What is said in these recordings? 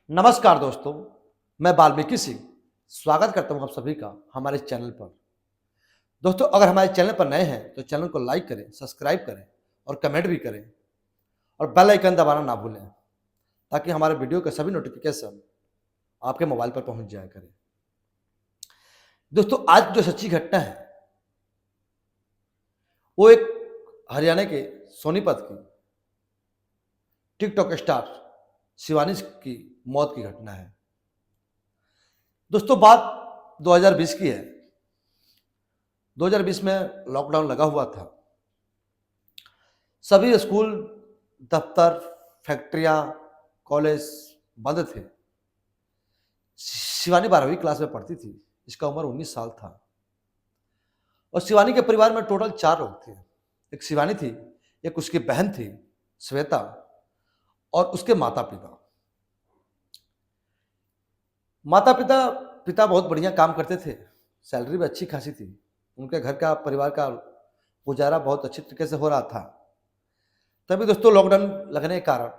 नमस्कार दोस्तों, मैं वाल्मीकि सिंह स्वागत करता हूं आप सभी का हमारे चैनल पर। दोस्तों, अगर हमारे चैनल पर नए हैं तो चैनल को लाइक करें, सब्सक्राइब करें और कमेंट भी करें और बेल आइकन दबाना ना भूलें ताकि हमारे वीडियो के सभी नोटिफिकेशन आपके मोबाइल पर पहुंच जाया करें। दोस्तों, आज जो सच्ची घटना है वो एक हरियाणा के सोनीपत की टिकटॉक स्टार शिवानी की मौत की घटना है। दोस्तों, बात 2020 की है। 2020 में लॉकडाउन लगा हुआ था। सभी स्कूल, दफ्तर, फैक्ट्रियां, कॉलेज बंद थे। शिवानी 12वीं क्लास में पढ़ती थी। इसका उम्र 19 साल था और शिवानी के परिवार में टोटल 4 लोग थे। एक शिवानी थी, एक उसकी बहन थी श्वेता और उसके माता पिता। माता पिता पिता बहुत बढ़िया काम करते थे, सैलरी भी अच्छी खासी थी। उनके घर का, परिवार का गुजारा बहुत अच्छी तरीके से हो रहा था। तभी दोस्तों लॉकडाउन लगने के कारण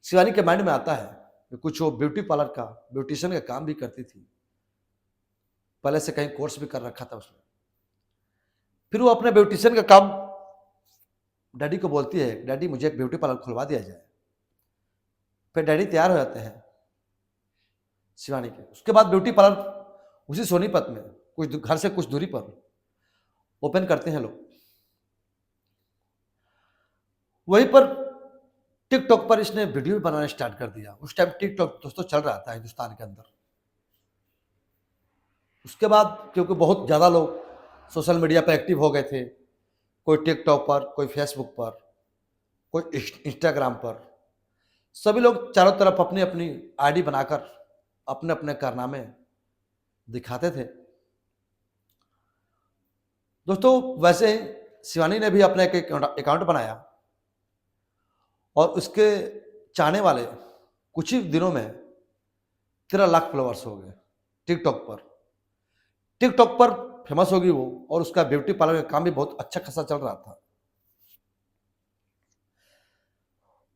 शिवानी के माइंड में आता है कि कुछ वो ब्यूटी पार्लर का, ब्यूटिशियन का काम भी करती थी। पहले से कहीं कोर्स भी कर रखा था उसने। फिर वो अपने ब्यूटिशियन का काम डैडी को बोलती है, डैडी मुझे एक ब्यूटी पार्लर खुलवा दिया जाए। फिर डैडी तैयार हो जाते हैं शिवानी के। उसके बाद ब्यूटी पार्लर उसी सोनीपत में कुछ घर से कुछ दूरी पर ओपन करते हैं लोग। वहीं पर टिकटॉक पर इसने वीडियो भी बनाना स्टार्ट कर दिया। उस टाइम टिकटॉक दोस्तों चल रहा था हिंदुस्तान के अंदर। उसके बाद क्योंकि बहुत ज़्यादा लोग सोशल मीडिया पर एक्टिव हो गए थे, कोई टिकटॉक पर, कोई फेसबुक पर, कोई इंस्टाग्राम पर, सभी लोग चारों तरफ अपनी अपनी आईडी बनाकर अपने अपने कारनामे दिखाते थे। दोस्तों, वैसे ही शिवानी ने भी अपना एक अकाउंट बनाया और उसके चाहने वाले कुछ ही दिनों में 13 लाख फॉलोअर्स हो गए टिकटॉक पर। टिकटॉक पर फेमस होगी वो और उसका ब्यूटी पार्लर का काम भी बहुत अच्छा खासा चल रहा था।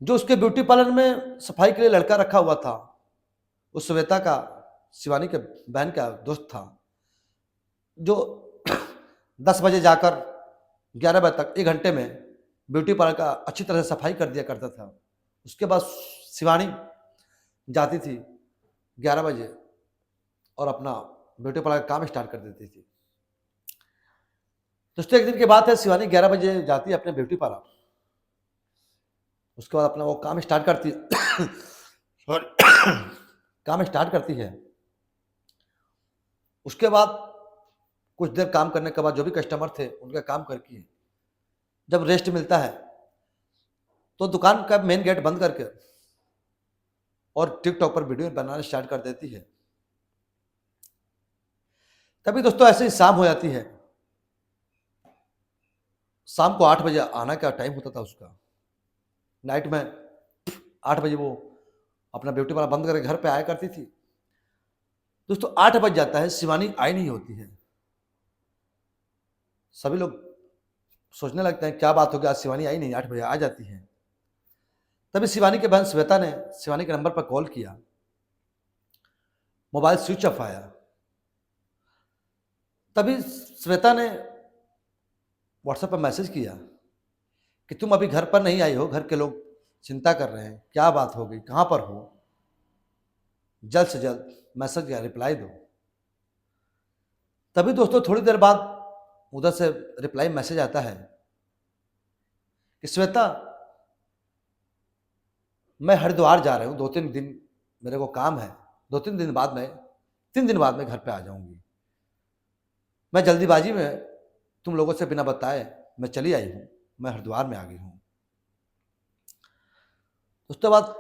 जो उसके ब्यूटी पार्लर में सफाई के लिए लड़का रखा हुआ था, उस श्वेता का, शिवानी के बहन का दोस्त था, जो 10 बजे जाकर 11 बजे तक 1 घंटे में ब्यूटी पार्लर का अच्छी तरह से सफाई कर दिया करता था। उसके बाद शिवानी जाती थी 11 बजे और अपना ब्यूटी पार्लर का काम स्टार्ट कर देती थी। दोस्तों, एक दिन की बात है, शिवानी 11 बजे जाती है अपने ब्यूटी पार्लर। उसके बाद अपना वो काम स्टार्ट करती सॉरी काम स्टार्ट करती है। उसके बाद कुछ देर काम करने के बाद जो भी कस्टमर थे उनका काम करके जब रेस्ट मिलता है तो दुकान का मेन गेट बंद करके और टिकटॉक पर वीडियो बनाना स्टार्ट कर देती है। तभी दोस्तों ऐसे ही शाम हो जाती है। शाम को 8 बजे आना का टाइम होता था उसका। नाइट में 8 बजे वो अपना ब्यूटी पार्लर बंद करके घर पे आया करती थी। दोस्तों, 8 बज जाता है, शिवानी आई नहीं होती है। सभी लोग सोचने लगते हैं क्या बात हो गया, आज शिवानी आई नहीं, 8 बजे आ जाती है। तभी शिवानी के बहन श्वेता ने शिवानी के नंबर पर कॉल किया। मोबाइल स्विच ऑफ आया। तभी श्वेता ने व्हाट्सएप पर मैसेज किया कि तुम अभी घर पर नहीं आई हो, घर के लोग चिंता कर रहे हैं, क्या बात हो गई, कहाँ पर हो, जल्द से जल्द मैसेज का रिप्लाई दो। तभी दोस्तों थोड़ी देर बाद उधर से रिप्लाई मैसेज आता है कि श्वेता, मैं हरिद्वार जा रहा हूँ, 2-3 दिन मेरे को काम है, 2-3 दिन बाद मैं 3 दिन बाद मैं घर पे आ जाऊंगी। मैं जल्दीबाजी में तुम लोगों से बिना बताए मैं चली आई हूँ, मैं हरिद्वार में आ गई हूँ। उसके बाद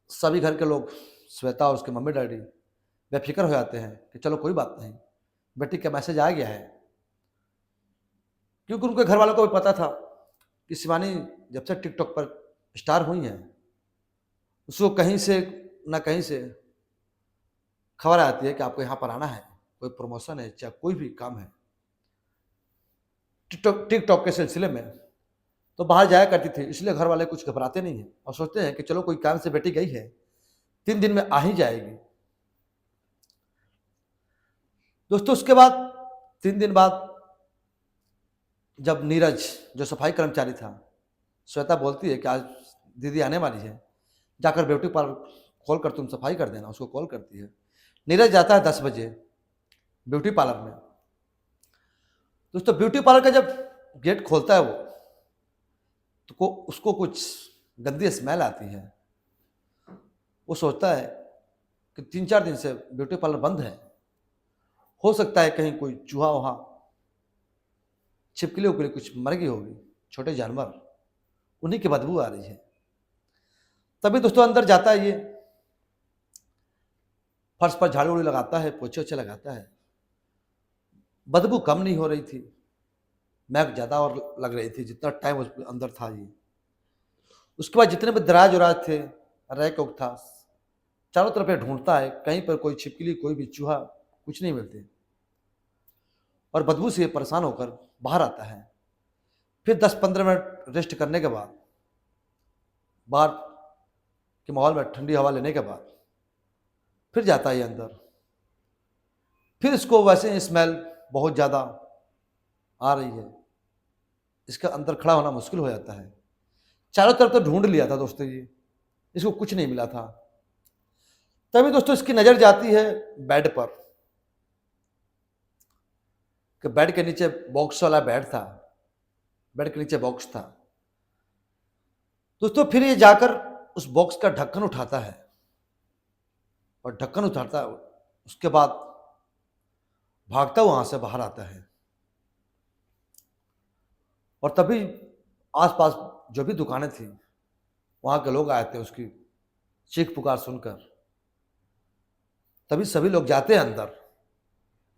सभी घर के लोग, श्वेता और उसके मम्मी डैडी बेफिक्र हो जाते हैं कि चलो कोई बात नहीं, बेटी का मैसेज आ गया है। क्योंकि उनके घर वालों को भी पता था कि शिवानी जब से टिकटॉक पर स्टार हुई है, उसको कहीं से ना कहीं से खबर आती है कि आपको यहाँ पर आना है, कोई प्रमोशन है, चाहे कोई भी काम है टिकटॉक के सिलसिले में, तो बाहर जाया करती थी। इसलिए घर वाले कुछ घबराते नहीं हैं और सोचते हैं कि चलो कोई काम से बेटी गई है 3 दिन में आ ही जाएगी। दोस्तों उसके बाद 3 दिन बाद जब नीरज जो सफाई कर्मचारी था, श्वेता बोलती है कि आज दीदी आने वाली है, जाकर ब्यूटी पार्लर कॉल कर तुम सफाई कर देना। उसको कॉल करती है। नीरज जाता है 10 बजे ब्यूटी पार्लर में। दोस्तों ब्यूटी पार्लर का जब गेट खोलता है वो, तो उसको कुछ गंदी स्मेल आती है। वो सोचता है कि 3-4 दिन से ब्यूटी पार्लर बंद है, हो सकता है कहीं कोई चूहा वहा छिपकली उकली कुछ मर गई होगी, छोटे जानवर, उन्हीं की बदबू आ रही है। तभी दोस्तों अंदर जाता है ये, फर्श पर झाड़ू उड़ी लगाता है, पोछे ओछे लगाता है। बदबू कम नहीं हो रही थी, महक ज़्यादा और लग रही थी जितना टाइम उस अंदर था ये। उसके बाद जितने भी दराज उराज थे, रैक उक था, चारों तरफ ये ढूंढता है, कहीं पर कोई छिपकली कोई भी चूहा कुछ नहीं मिलते, और बदबू से परेशान होकर बाहर आता है। फिर 10-15 मिनट रेस्ट करने के बाद, बाहर के माहौल में ठंडी हवा लेने के बाद फिर जाता है अंदर। फिर इसको वैसे स्मेल बहुत ज़्यादा आ रही है, इसका अंदर खड़ा होना मुश्किल हो जाता है। चारों तरफ तो ढूंढ लिया था दोस्तों ये, इसको कुछ नहीं मिला था। तभी दोस्तों इसकी नज़र जाती है बेड पर, कि बेड के नीचे बॉक्स वाला बेड था, बेड के नीचे बॉक्स था। दोस्तों फिर ये जाकर उस बॉक्स का ढक्कन उठाता है, और ढक्कन उठाता है, उसके बाद भागता हुआ वहां से बाहर आता है। और तभी आसपास जो भी दुकानें थी, वहां के लोग आए थे उसकी चीख पुकार सुनकर। तभी सभी लोग जाते हैं अंदर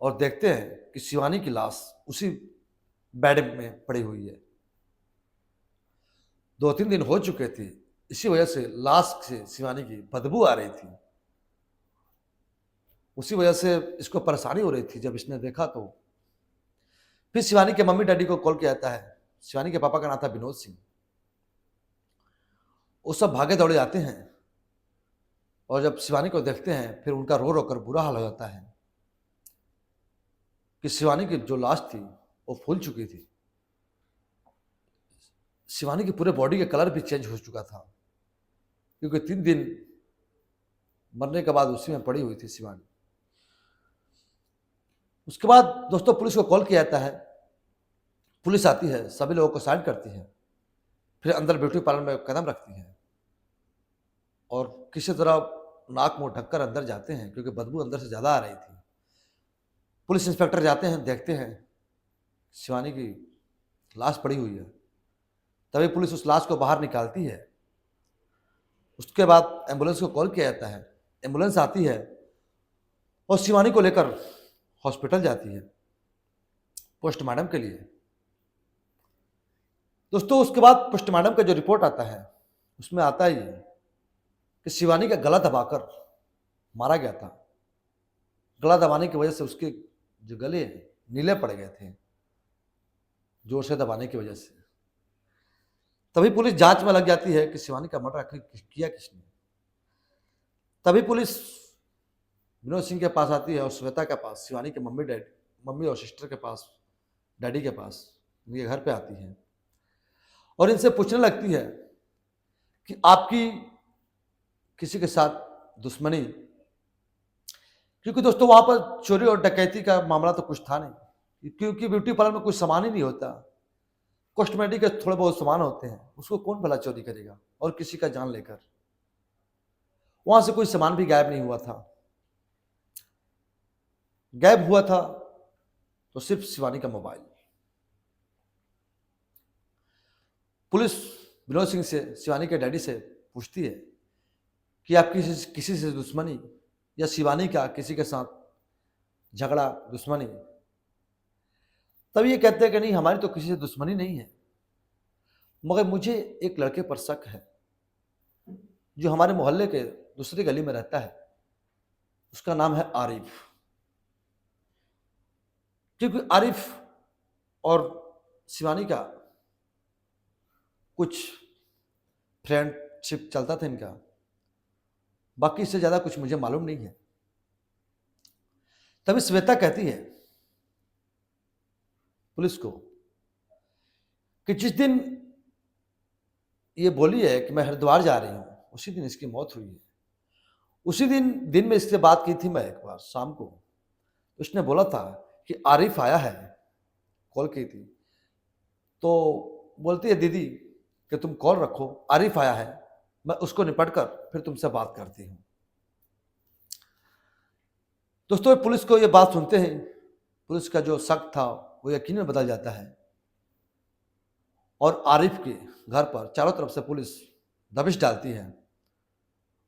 और देखते हैं कि शिवानी की लाश उसी बेड में पड़ी हुई है। 2-3 दिन हो चुके थे, इसी वजह से लाश से शिवानी की बदबू आ रही थी। उसी वजह से इसको परेशानी हो रही थी। जब इसने देखा तो फिर शिवानी के मम्मी डैडी को कॉल किया जाता है। शिवानी के पापा का नाम था विनोद सिंह। वो सब भागे दौड़े आते हैं, और जब शिवानी को देखते हैं फिर उनका रो रो कर बुरा हाल हो जाता है कि शिवानी की जो लाश थी वो फूल चुकी थी। शिवानी की पूरे बॉडी का कलर भी चेंज हो चुका था, क्योंकि 3 दिन मरने के बाद उसी में पड़ी हुई थी शिवानी। उसके बाद दोस्तों पुलिस को कॉल किया जाता है। पुलिस आती है, सभी लोगों को साइड करती है, फिर अंदर ब्यूटी पार्लर में कदम रखती है, और किसी तरह नाक मुंह ढककर अंदर जाते हैं, क्योंकि बदबू अंदर से ज़्यादा आ रही थी। पुलिस इंस्पेक्टर जाते हैं, देखते हैं शिवानी की लाश पड़ी हुई है। तभी पुलिस उस लाश को बाहर निकालती है। उसके बाद एम्बुलेंस को कॉल किया जाता है। एम्बुलेंस आती है और शिवानी को लेकर हॉस्पिटल जाती है पोस्टमार्टम के लिए। दोस्तों उसके बाद पोस्टमार्टम का जो रिपोर्ट आता है, उसमें आता ही है कि शिवानी का गला दबाकर मारा गया था। गला दबाने की वजह से उसके जो गले नीले पड़ गए थे, जोर से दबाने की वजह से। तभी पुलिस जांच में लग जाती है कि शिवानी का मर्डर आखिर किया किसने। तभी पुलिस विनोद सिंह के पास आती है, और श्वेता के पास, शिवानी के मम्मी और सिस्टर के पास, डैडी के पास, उनके घर पे आती है, और इनसे पूछने लगती है कि आपकी किसी के साथ दुश्मनी, क्योंकि दोस्तों वहां पर चोरी और डकैती का मामला तो कुछ था नहीं, क्योंकि ब्यूटी पार्लर में कुछ सामान ही नहीं होता। कॉस्मेटिक के थोड़े बहुत सामान होते हैं, उसको कौन भला चोरी करेगा, और किसी का जान लेकर। वहां से कोई सामान भी गायब नहीं हुआ था। गायब हुआ था तो सिर्फ शिवानी का मोबाइल। पुलिस विनोद सिंह से, शिवानी के डैडी से पूछती है कि आप किसी से दुश्मनी, या शिवानी का किसी के साथ झगड़ा, दुश्मनी। तब ये कहते हैं कि नहीं, हमारी तो किसी से दुश्मनी नहीं है, मगर मुझे एक लड़के पर शक है जो हमारे मोहल्ले के दूसरी गली में रहता है। उसका नाम है आरिफ। क्योंकि आरिफ और शिवानी का कुछ फ्रेंडशिप चलता था इनका, बाकी इससे ज़्यादा कुछ मुझे मालूम नहीं है। तभी श्वेता कहती है पुलिस को कि जिस दिन ये बोली है कि मैं हरिद्वार जा रही हूँ, उसी दिन इसकी मौत हुई है। उसी दिन में इससे बात की थी मैं एक बार शाम को। उसने बोला था कि आरिफ आया है, कॉल की थी। तो बोलती है दीदी कि तुम कॉल रखो, आरिफ आया है, मैं उसको निपट कर फिर तुमसे बात करती हूँ। दोस्तों पुलिस को ये बात सुनते ही पुलिस का जो शक था वो यकीन में बदल जाता है और आरिफ के घर पर चारों तरफ से पुलिस दबिश डालती है।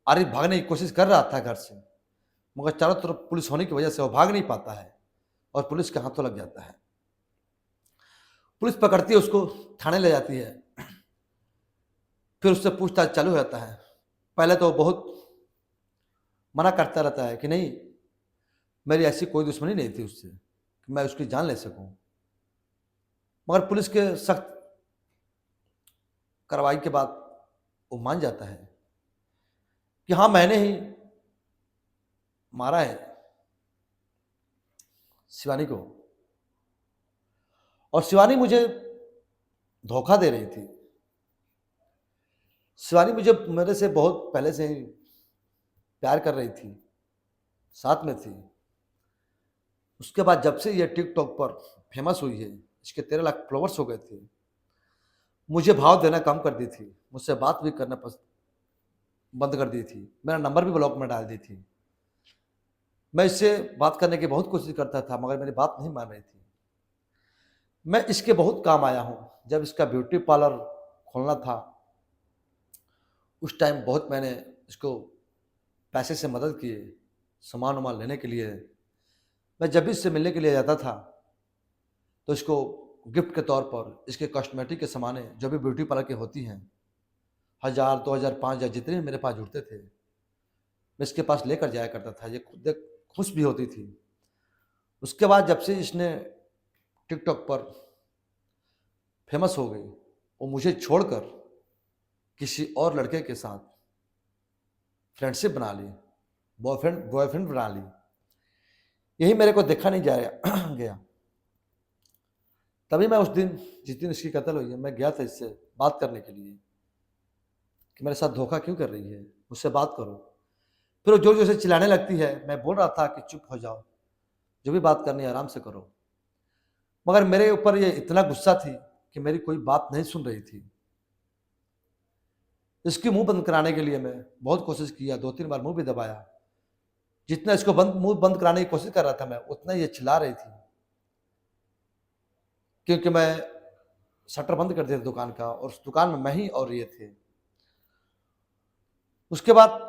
आरिफ भागने की कोशिश कर रहा था घर से, मगर चारों तरफ पुलिस होने की वजह से वो भाग नहीं पाता है और पुलिस के हाथों लग जाता है। पुलिस पकड़ती है उसको, थाने ले जाती है। फिर उससे पूछताछ चालू हो जाता है। पहले तो बहुत मना करता रहता है कि नहीं, मेरी ऐसी कोई दुश्मनी नहीं थी उससे कि मैं उसकी जान ले सकूं। मगर पुलिस के सख्त कार्रवाई के बाद वो मान जाता है कि हाँ, मैंने ही मारा है शिवानी को और शिवानी मुझे धोखा दे रही थी। शिवानी मुझे मेरे से बहुत पहले से ही प्यार कर रही थी, साथ में थी। उसके बाद जब से ये टिकटॉक पर फेमस हुई है, इसके 13 लाख फॉलोवर्स हो गए थे, मुझे भाव देना कम कर दी थी, मुझसे बात भी करना बंद कर दी थी, मेरा नंबर भी ब्लॉक में डाल दी थी। मैं इससे बात करने की बहुत कोशिश करता था मगर मेरी बात नहीं मान रही थी। मैं इसके बहुत काम आया हूँ। जब इसका ब्यूटी पार्लर खोलना था उस टाइम बहुत मैंने इसको पैसे से मदद किए, सामान वामान लेने के लिए। मैं जब भी इससे मिलने के लिए जाता था तो इसको गिफ्ट के तौर पर इसके कॉस्मेटिक के सामानें जो भी ब्यूटी पार्लर की होती हैं, 1000, 2000, 5000 जितने भी मेरे पास जुड़ते थे, मैं इसके पास लेकर जाया करता था। ये खुद खुश भी होती थी। उसके बाद जब से इसने टिकटॉक पर फेमस हो गई, वो मुझे छोड़कर किसी और लड़के के साथ फ्रेंडशिप बना ली, बॉयफ्रेंड बना ली। यही मेरे को देखा नहीं जा रहा गया। तभी मैं उस दिन, जिस दिन इसकी कत्ल हुई है, मैं गया था इससे बात करने के लिए कि मेरे साथ धोखा क्यों कर रही है, मुझसे बात करो। फिर वो जोर जोर से चिल्लाने लगती है। मैं बोल रहा था कि चुप हो जाओ, जो भी बात करनी है आराम से करो, मगर मेरे ऊपर ये इतना गुस्सा थी कि मेरी कोई बात नहीं सुन रही थी। इसकी मुंह बंद कराने के लिए मैं बहुत कोशिश किया, 2-3 बार मुंह भी दबाया। जितना इसको मुंह बंद कराने की कोशिश कर रहा था मैं, उतना ये चिल्ला रही थी, क्योंकि मैं शटर बंद कर दिया था दुकान का और उस दुकान में मैं ही और ये थे। उसके बाद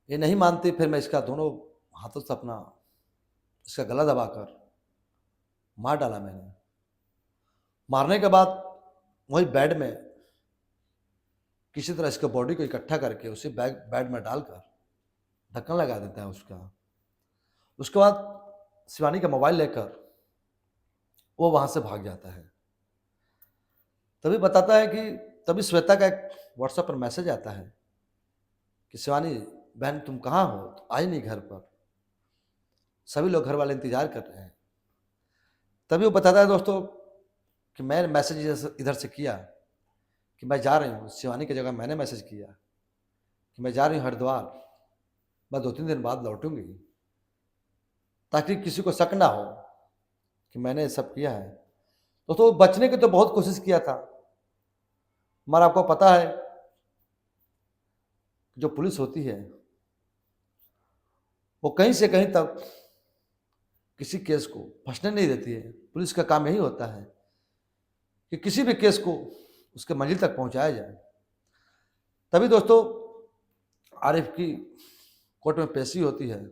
ये नहीं मानती, फिर मैं इसका दोनों हाथों से अपना इसका गला दबाकर मार डाला मैंने। मारने के बाद वही बेड में किसी तरह इसके बॉडी को इकट्ठा करके उसी बेड में डालकर ढक्कन लगा देता है उसका। उसके बाद शिवानी का मोबाइल लेकर वो वहां से भाग जाता है। तभी बताता है कि तभी श्वेता का एक व्हाट्सएप पर मैसेज आता है कि शिवानी बहन तुम कहाँ हो, तो आई नहीं घर पर, सभी लोग घर वाले इंतजार कर रहे हैं। तभी वो बताता है दोस्तों कि मैं मैसेज इधर से किया कि मैं जा रही हूँ। शिवानी की जगह मैंने मैसेज किया कि मैं जा रही हूँ हरिद्वार, मैं 2-3 दिन बाद लौटूंगी, ताकि किसी को शक ना हो कि मैंने सब किया है। दोस्तों बचने की तो बहुत कोशिश किया था, मगर आपको पता है जो पुलिस होती है वो कहीं से कहीं तक किसी केस को फंसने नहीं देती है। पुलिस का काम यही होता है कि किसी भी केस को उसके मंजिल तक पहुंचाया जाए। तभी दोस्तों आरिफ की कोर्ट में पेशी होती है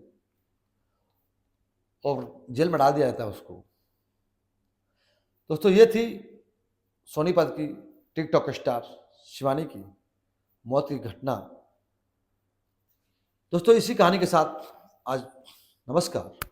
और जेल में डाल दिया जाता है उसको। दोस्तों ये थी सोनीपत की टिकटॉक स्टार शिवानी की मौत की घटना। दोस्तों इसी कहानी के साथ आज नमस्कार।